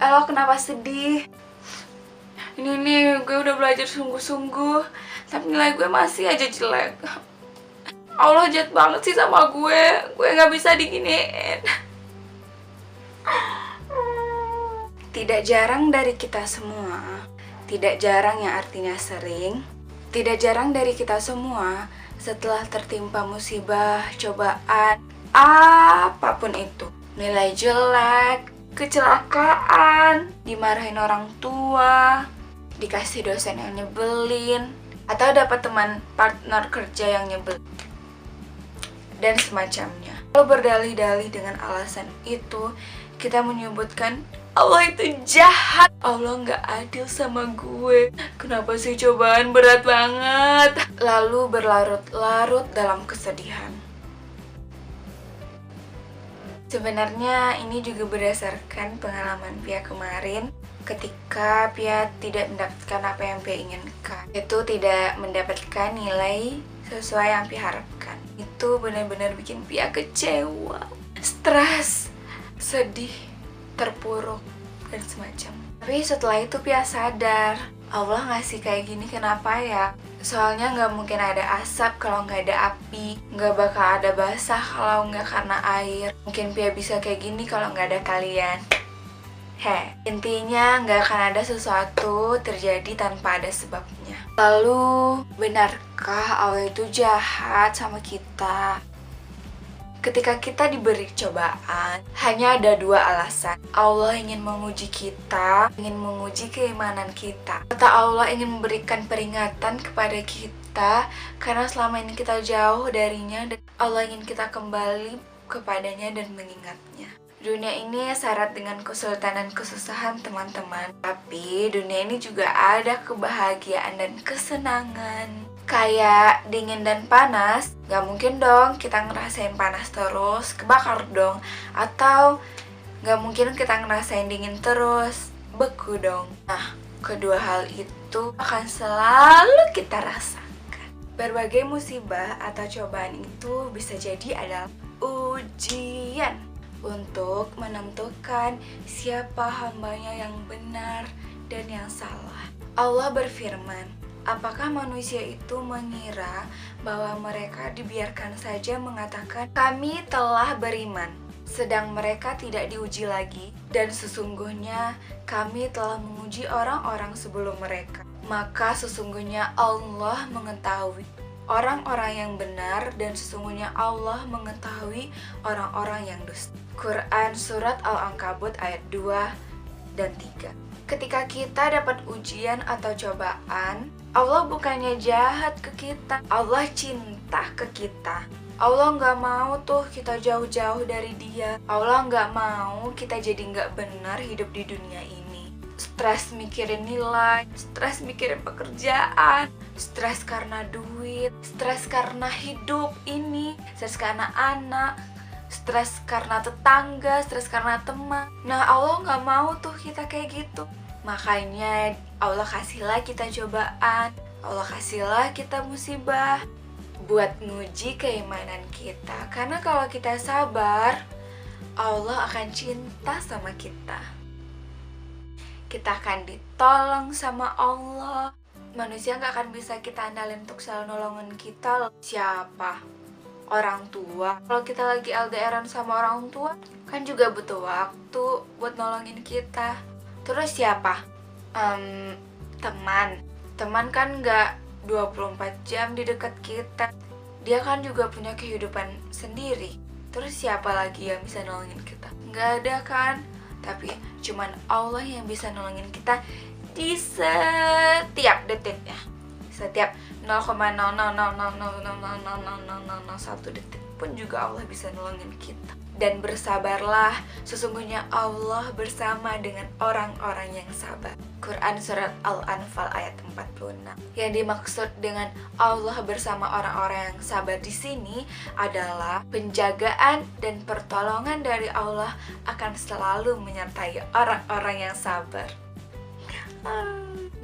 Lo kenapa sedih? Ini nih, gue udah belajar sungguh-sungguh, tapi nilai gue masih aja jelek. Allah jahat banget sih sama gue gak bisa diginiin. Tidak jarang dari kita semua, tidak jarang yang artinya sering, tidak jarang dari kita semua setelah tertimpa musibah, cobaan, apapun itu, nilai jelek, kecelakaan, dimarahin orang tua, dikasih dosen yang nyebelin, atau dapat teman partner kerja yang nyebelin, dan semacamnya. Kalau berdalih-dalih dengan alasan itu, kita menyebutkan Allah itu jahat, Allah gak adil sama gue, kenapa sih cobaan berat banget, lalu berlarut-larut dalam kesedihan. Sebenarnya ini juga berdasarkan pengalaman Pia kemarin ketika Pia tidak mendapatkan apa yang Pia inginkan, itu tidak mendapatkan nilai sesuai yang Pia harapkan. Itu benar-benar bikin Pia kecewa, stres, sedih, terpuruk, dan semacam. Tapi setelah itu Pia sadar, Allah ngasih kayak gini kenapa ya? Soalnya gak mungkin ada asap kalau gak ada api, gak bakal ada basah kalau gak karena air. Mungkin Pia bisa kayak gini kalau gak ada kalian. Intinya gak akan ada sesuatu terjadi tanpa ada sebabnya. Lalu, benarkah Allah itu jahat sama kita? Ketika kita diberi cobaan, hanya ada dua alasan. Allah ingin menguji kita, ingin menguji keimanan kita. Atau Allah ingin memberikan peringatan kepada kita, karena selama ini kita jauh darinya, dan Allah ingin kita kembali kepadanya dan mengingatnya. Dunia ini syarat dengan kesulitan dan kesusahan teman-teman. Tapi dunia ini juga ada kebahagiaan dan kesenangan. Kayak dingin dan panas, gak mungkin dong kita ngerasain panas terus, kebakar dong. Atau gak mungkin kita ngerasain dingin terus, beku dong. Nah, kedua hal itu akan selalu kita rasakan. Berbagai musibah atau cobaan itu bisa jadi adalah ujian untuk menentukan siapa hambanya yang benar dan yang salah. Allah berfirman, apakah manusia itu mengira bahwa mereka dibiarkan saja mengatakan kami telah beriman, sedang mereka tidak diuji lagi, dan sesungguhnya kami telah menguji orang-orang sebelum mereka. Maka sesungguhnya Allah mengetahui orang-orang yang benar, dan sesungguhnya Allah mengetahui orang-orang yang dusta. Quran Surat Al-Ankabut ayat 2 dan 3. Ketika kita dapat ujian atau cobaan, Allah bukannya jahat ke kita, Allah cinta ke kita. Allah gak mau tuh kita jauh-jauh dari Dia. Allah gak mau kita jadi gak benar hidup di dunia ini. Stres mikirin nilai, stres mikirin pekerjaan, stres karena duit, stres karena hidup ini, stres karena anak, stres karena tetangga, stres karena teman. Nah, Allah gak mau tuh kita kayak gitu. Makanya Allah kasihlah kita cobaan, Allah kasihlah kita musibah buat nguji keimanan kita. Karena kalau kita sabar, Allah akan cinta sama kita. Kita akan ditolong sama Allah. Manusia gak akan bisa kita andalin untuk selalu nolongin kita. Siapa? Orang tua. Kalau kita lagi LDRan sama orang tua, kan juga butuh waktu buat nolongin kita. Terus siapa? Teman. Teman kan gak 24 jam di dekat kita. Dia kan juga punya kehidupan sendiri. Terus siapa lagi yang bisa nolongin kita? Gak ada kan? Tapi cuman Allah yang bisa nolongin kita di setiap detiknya. Setiap 0,000000001 detik pun juga Allah bisa nolongin kita. Dan bersabarlah, sesungguhnya Allah bersama dengan orang-orang yang sabar. Quran Surat Al-Anfal ayat 46. Yang dimaksud dengan Allah bersama orang-orang yang sabar di sini adalah penjagaan dan pertolongan dari Allah akan selalu menyertai orang-orang yang sabar.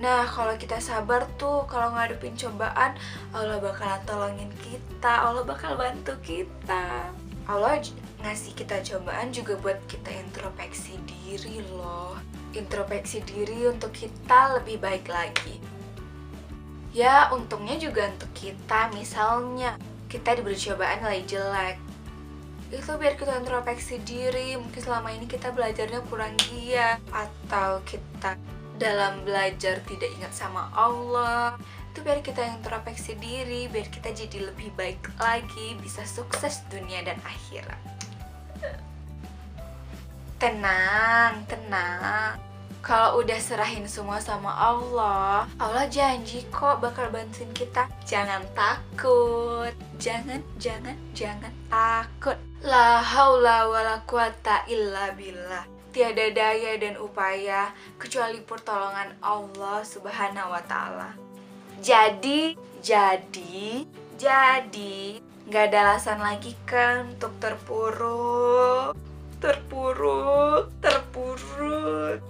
Nah, kalau kita sabar tuh, kalau ngadepin cobaan, Allah bakalan tolongin kita, Allah bakal bantu kita. Allah ngasih kita cobaan juga buat kita introspeksi diri loh. introspeksi diri untuk kita lebih baik lagi. Ya, untungnya juga untuk kita, misalnya kita diberi cobaan nilai jelek, itu biar kita introspeksi diri, mungkin selama ini kita belajarnya kurang giat, atau kita dalam belajar tidak ingat sama Allah. Itu biar kita introspeksi diri, biar kita jadi lebih baik lagi, bisa sukses dunia dan akhirat. Tenang, tenang. Kalau udah serahin semua sama Allah, Allah janji kok bakal bantuin kita. Jangan takut, jangan takut. La haula wala quwata illa billah. Tiada daya dan upaya kecuali pertolongan Allah Subhanahu wa Ta'ala. Jadi nggak ada alasan lagi kan untuk terpuruk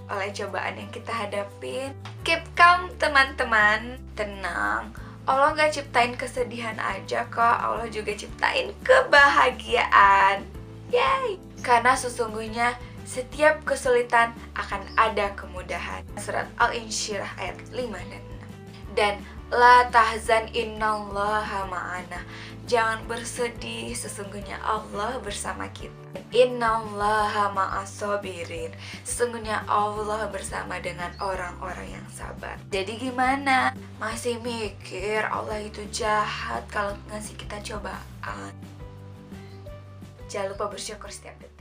oleh cobaan yang kita hadapin. Keep calm teman-teman, tenang. Allah gak ciptain kesedihan aja kok, Allah juga ciptain kebahagiaan. Yay! Karena sesungguhnya setiap kesulitan akan ada kemudahan. Surat Al-Insyirah ayat 5 dan 6. Dan la tahzan innallaha ma'ana. Jangan bersedih, sesungguhnya Allah bersama kita. Innallaha ma'as-sabirin. Sesungguhnya Allah bersama dengan orang-orang yang sabar. Jadi gimana? Masih mikir Allah itu jahat kalau ngasih kita cobaan? Jangan lupa bersyukur setiap detik.